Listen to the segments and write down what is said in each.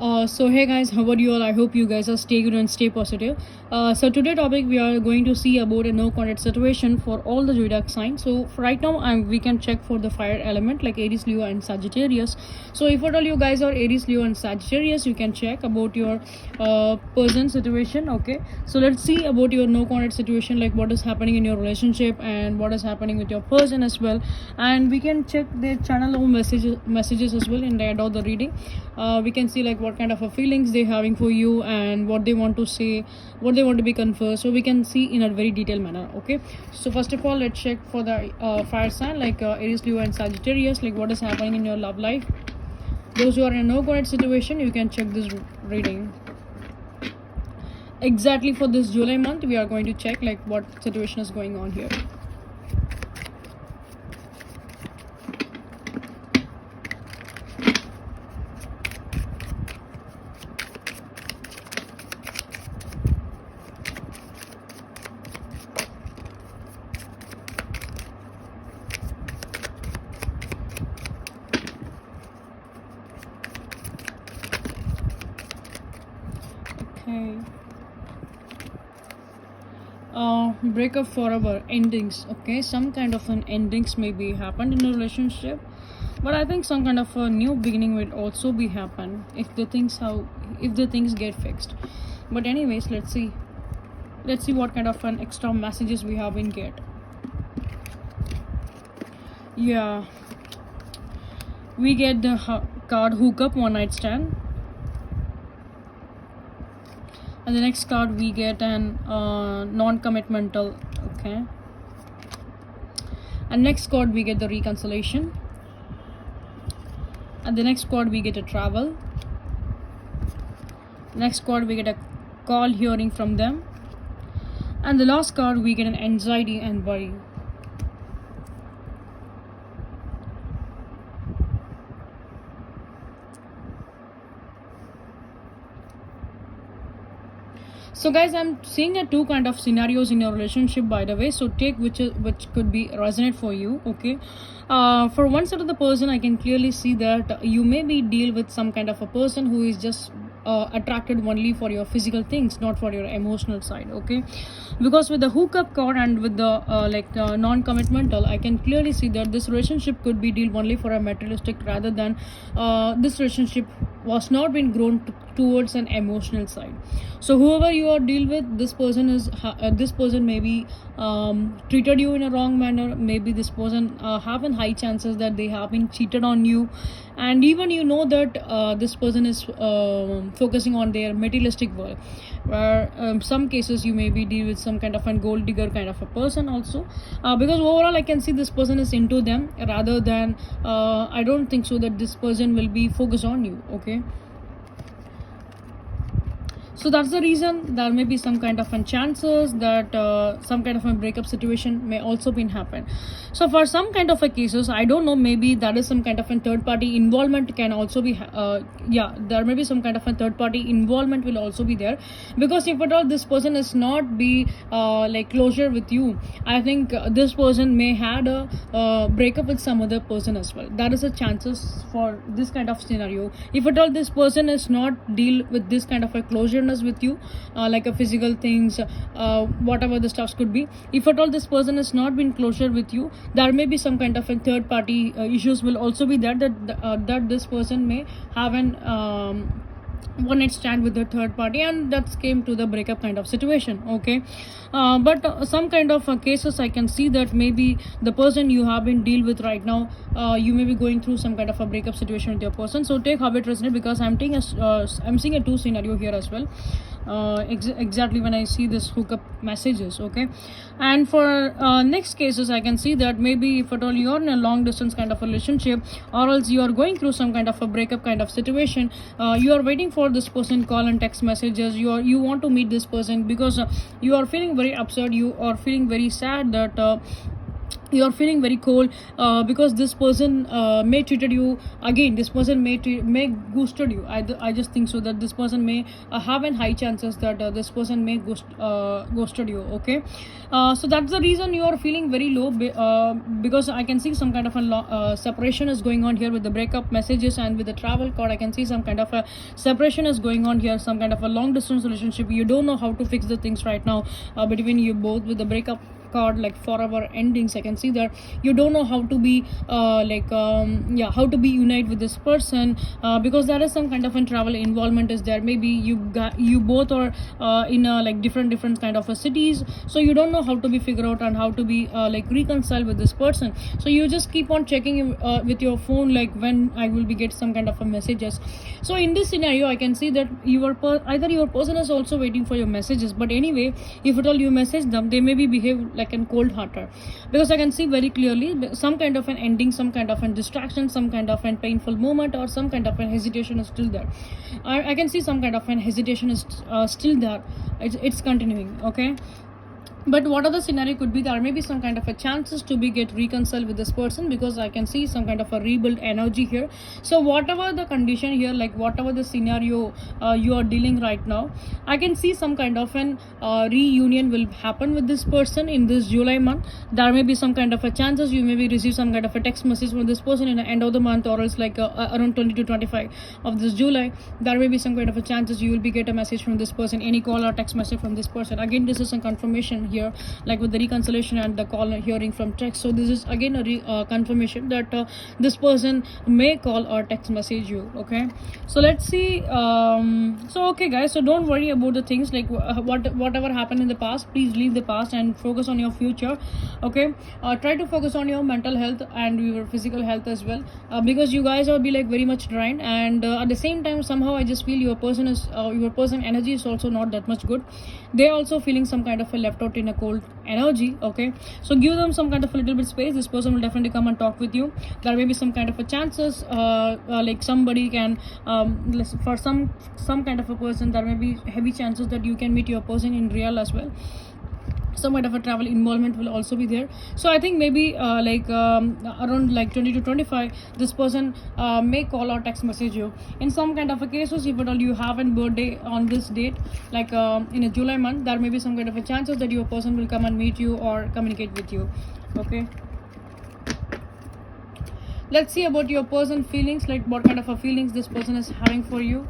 So hey guys, how are you all? I hope you guys are stay good and stay positive. So today topic we are going to see about a no contact situation for all the zodiac signs. So for right now, we can check for the fire element like Aries, Leo, and Sagittarius. So if at all you guys are Aries, Leo, and Sagittarius, you can check about your person situation. Okay, so let's see about your no contact situation, like what is happening in your relationship and what is happening with your person as well. And we can check their channel home messages as well in the end of the reading. We can see like what kind of a feelings they having for you and what they want to say, what they want to be conferred, so we can see in a very detailed manner. Okay, so first of all, let's check for the fire sign like Aries, Leo, and Sagittarius, like what is happening in your love life. Those who are in a no contact situation, you can check this reading. Exactly for this July month, we are going to check like what situation is going on here. Okay. Breakup forever, endings. Okay, some kind of an endings maybe happened in a relationship, but I think some kind of a new beginning will also be happen if the things get fixed. But anyways, let's see what kind of an extra messages we have in get. Yeah, we get the card hookup, one night stand. And the next card we get an non-commitmental. Okay, and next card we get the reconciliation, and the next card we get a travel. Next card we get a call hearing from them, and the last card we get an anxiety and worry. So guys, I'm seeing a two kind of scenarios in your relationship, by the way, so take which could be resonate for you. Okay, for one side of the person, I can clearly see that you maybe deal with some kind of a person who is just attracted only for your physical things, not for your emotional side. Okay, because with the hookup card and with the non-commitmental, I can clearly see that this relationship could be deal only for a materialistic, rather than this relationship was not been grown towards an emotional side. So whoever you are deal with, this person maybe treated you in a wrong manner. Maybe this person have an high chances that they have been cheated on you, and even you know that this person is focusing on their materialistic world, where some cases you maybe deal with some kind of a gold digger kind of a person also, because overall I can see this person is into them, rather than I don't think so that this person will be focused on you. Okay, so that's the reason there may be some kind of chances that some kind of a breakup situation may also been happen. So for some kind of a cases, I don't know, maybe that is some kind of a third party involvement can also be there may be some kind of a third party involvement will also be there, because if at all this person is not be like closure with you, I think this person may had a breakup with some other person as well. That is a chances for this kind of scenario. If at all this person is not deal with this kind of a closure with you, like a physical things, whatever the stuffs could be, if at all this person has not been closure with you, there may be some kind of a third party issues will also be there, that this person may have an one night stand with the third party, and that came to the breakup kind of situation. Okay, but some kind of cases I can see that maybe the person you have been deal with right now, you may be going through some kind of a breakup situation with your person. So take how it resonates, because I'm seeing a two scenario here as well, exactly when I see this hookup messages. Okay, and for next cases I can see that maybe if at all you're in a long distance kind of a relationship, or else you are going through some kind of a breakup kind of situation, you are waiting for this person call and text messages, you want to meet this person because you are feeling very upset, you are feeling very sad that you are feeling very cold because this person may treated you again. This person may ghosted you. I just think so that this person may have an high chances that this person may ghosted you. Okay, so that's the reason you are feeling very low because I can see some kind of a separation is going on here with the breakup messages, and with the travel card I can see some kind of a separation is going on here, some kind of a long distance relationship. You don't know how to fix the things right now between you both. With the breakup card, like forever endings, I can see that you don't know how to be how to be unite with this person because there is some kind of a travel involvement is there. Maybe you both are in like different kind of cities, so you don't know how to be figure out and how to be like reconcile with this person. So you just keep on checking with your phone, like when I will be get some kind of a messages. So in this scenario I can see that either your person is also waiting for your messages, but anyway, if at all you message them, they maybe behave like an cold hearted, because I can see very clearly some kind of an ending, some kind of a distraction, some kind of a painful moment, or some kind of a hesitation is still there. I can see some kind of an hesitation is still there. It's continuing. Okay, but what other scenario could be? There may be some kind of a chances to be get reconciled with this person, because I can see some kind of a rebuild energy here. So whatever the condition here, like whatever the scenario you are dealing right now, I can see some kind of an reunion will happen with this person in this July month. There may be some kind of a chances you maybe receive some kind of a text message from this person in the end of the month, or else like around 20 to 25 of this July. There may be some kind of a chances you will be get a message from this person, any call or text message from this person. Again, this is a confirmation here, like with the reconciliation and the call hearing from text. So this is again a confirmation that this person may call or text message you. Okay, so let's see. So okay guys, so don't worry about the things like whatever happened in the past. Please leave the past and focus on your future. Okay, try to focus on your mental health and your physical health as well, because you guys are be like very much drained, and at the same time somehow I just feel your person energy is also not that much good. They're also feeling some kind of a left out in a cold energy. Okay, so give them some kind of a little bit space. This person will definitely come and talk with you. There may be some kind of a chances like somebody can for some kind of a person, there may be heavy chances that you can meet your person in real as well. Some kind of a travel involvement will also be there. So I think maybe around like 20 to 25, this person may call or text message you in some kind of a cases. If at all you have a birthday on this date, like in a July month, there may be some kind of a chances that your person will come and meet you or communicate with you. Okay, let's see about your person feelings, like what kind of a feelings this person is having for you.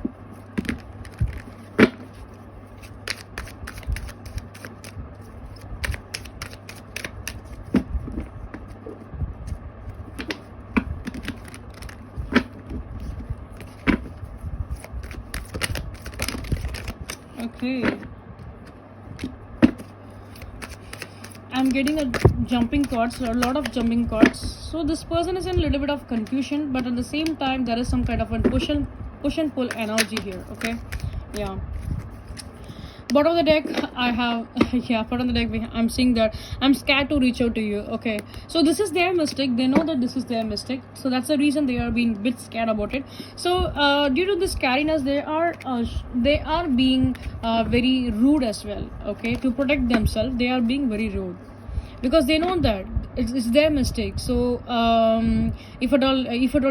Okay, I'm getting a jumping cards, a lot of jumping cards. So this person is in a little bit of confusion, but at the same time there is some kind of a push and pull energy here. Okay, yeah. Bottom of the deck I have yeah, bottom of the deck I'm seeing that I'm scared to reach out to you. Okay, so this is their mistake. They know that this is their mistake, so that's the reason they are being a bit scared about it. So due to this scariness, they are being very rude as well. Okay, to protect themselves they are being very rude, because they know that it's their mistake. So if at all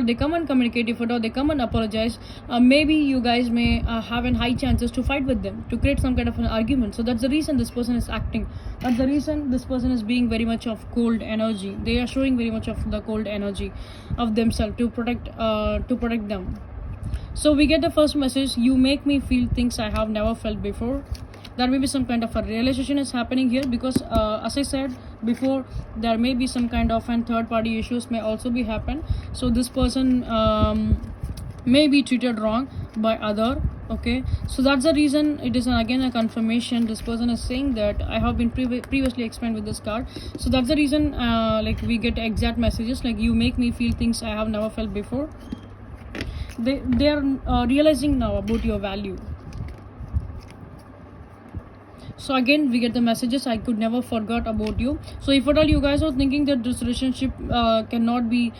they come and communicate, if at all they come and apologize, maybe you guys may have a high chances to fight with them, to create some kind of an argument. So that's the reason this person is acting. That's the reason this person is being very much of cold energy. They are showing very much of the cold energy of themselves to protect them. So we get the first message: you make me feel things I have never felt before. There may be some kind of a realization is happening here, because as I said before, there may be some kind of and third party issues may also be happen. So this person may be treated wrong by other. Okay, so that's the reason it is again a confirmation. This person is saying that I have been previously explained with this card. So that's the reason like we get exact messages like you make me feel things I have never felt before. They are realizing now about your value. So again we get the messages, I could never forget about you. So if at all you guys are thinking that this relationship cannot be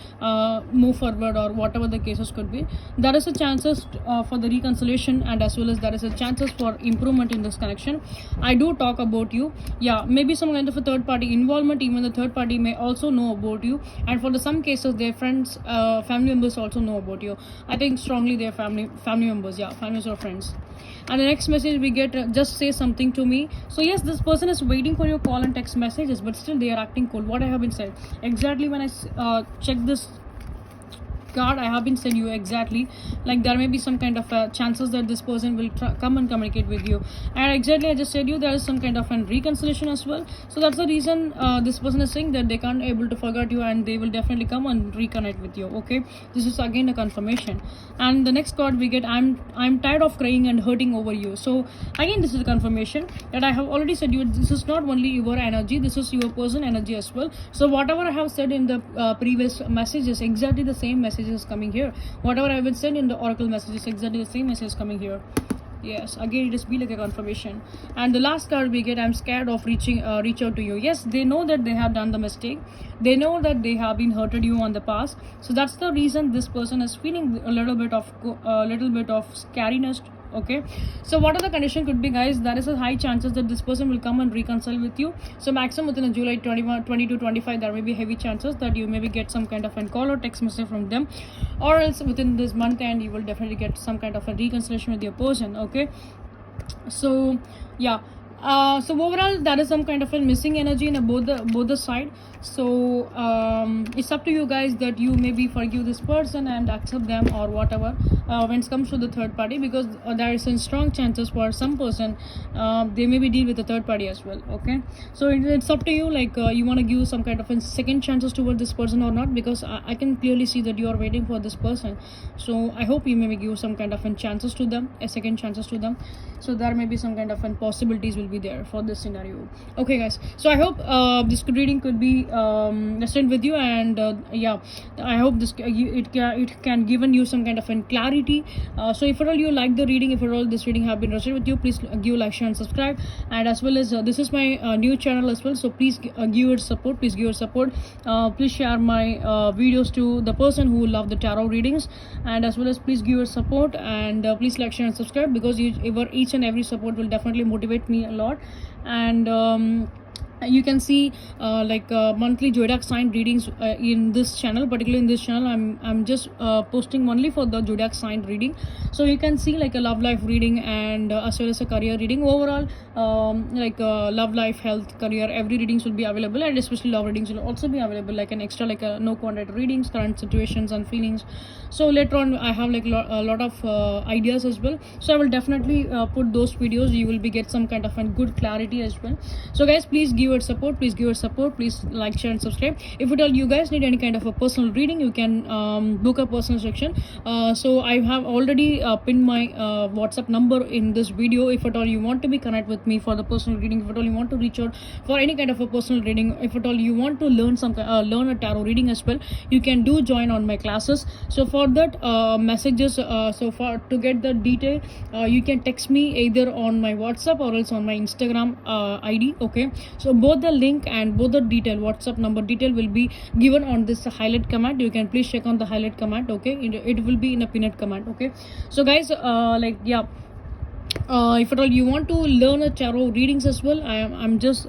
move forward, or whatever the cases could be, there is a chances for the reconciliation, and as well as there is a chances for improvement in this connection. I do talk about you. Yeah, maybe some kind of a third party involvement, even the third party may also know about you, and for some cases their friends, family members also know about you. I think strongly their family members, yeah, families or friends. And the next message we get, just say something to me. So yes, this person is waiting for your call and text messages, but still they are acting cold. What I have been said exactly when I check this card, I have been said you exactly, like there may be some kind of chances that this person will come and communicate with you, and exactly I just said you there is some kind of a reconciliation as well. So that's the reason this person is saying that they can't able to forget you, and they will definitely come and reconnect with you. Okay, this is again a confirmation. And the next card we get, I'm tired of crying and hurting over you. So again this is a confirmation that I have already said you, this is not only your energy, this is your person energy as well. So whatever I have said in the previous messages, exactly the same message is coming here. Whatever I have said in the oracle messages, exactly the same message is coming here. Yes, again it is be like a confirmation. And the last card we get, I'm scared of reach out to you. Yes, they know that they have done the mistake, they know that they have been hurted you on the past. So that's the reason this person is feeling a little bit of scariness. Okay, so what are the condition could be, guys? There is a high chances that this person will come and reconcile with you. So maximum within a July 20 to 25 there may be heavy chances that you maybe get some kind of a call or text message from them, or else within this month and you will definitely get some kind of a reconciliation with your person. Okay, so yeah, so overall there is some kind of a missing energy in both the side. So it's up to you guys that you maybe forgive this person and accept them or whatever when it comes to the third party, because there is a strong chances for some person they maybe deal with the third party as well. Okay, so it's up to you, like you want to give some kind of a second chances toward this person or not, because I can clearly see that you are waiting for this person. So I hope you maybe give some kind of a chances to them, a second chances to them. So there may be some kind of possibilities will be there for this scenario. Okay guys, so I hope this reading could be resonant with you, and yeah, I hope this it can given you some kind of clarity. So if at all you like the reading, if at all this reading have been resonant with you, please give like, share and subscribe. And as well as this is my new channel as well, so please give your support, please give your support. Please share my videos to the person who love the tarot readings, and as well as please give your support, and please like, share and subscribe, because each and every support will definitely motivate me a lot. And you can see monthly zodiac sign readings in this channel. Particularly in this channel I'm just posting only for the zodiac sign reading. So you can see like a love life reading, and as well as a career reading. Overall love life, health, career, every readings will be available, and especially love readings will also be available, like an extra like a no contact readings, current situations and feelings. So later on I have like a lot of ideas as well, so I will definitely put those videos. You will be get some kind of a good clarity as well. So guys, please give your support, please like, share and subscribe. If at all you guys need any kind of a personal reading, you can book a personal section. So I have already pinned my WhatsApp number in this video. If at all you want to be connect with me for the personal reading, if at all you want to reach out for any kind of a personal reading, if at all you want to learn learn a tarot reading as well, you can do join on my classes. So for that messages, so for to get the detail, you can text me either on my WhatsApp or else on my Instagram ID. Okay, so both the link and both the detail, WhatsApp number detail, will be given on this highlight command. You can please check on the highlight command. Okay, it will be in a pinned command. Okay, so guys, if at all you want to learn a tarot readings as well, I'm just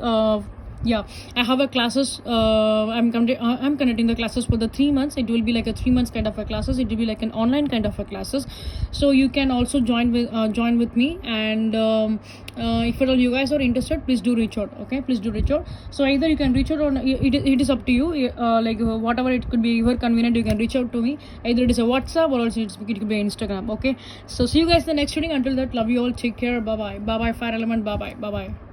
yeah, I have a classes. I'm conducting the classes for the 3 months. It will be like a 3 months kind of a classes. It will be like an online kind of a classes. So you can also join with me. And if at all you guys are interested, please do reach out. Okay, please do reach out. So either you can reach out on it is up to you. Whatever it could be your convenient, you can reach out to me. Either it is a WhatsApp or else it could be Instagram. Okay. So see you guys in the next reading. Until that, love you all. Take care. Bye bye. Bye bye. Fire element. Bye bye. Bye bye.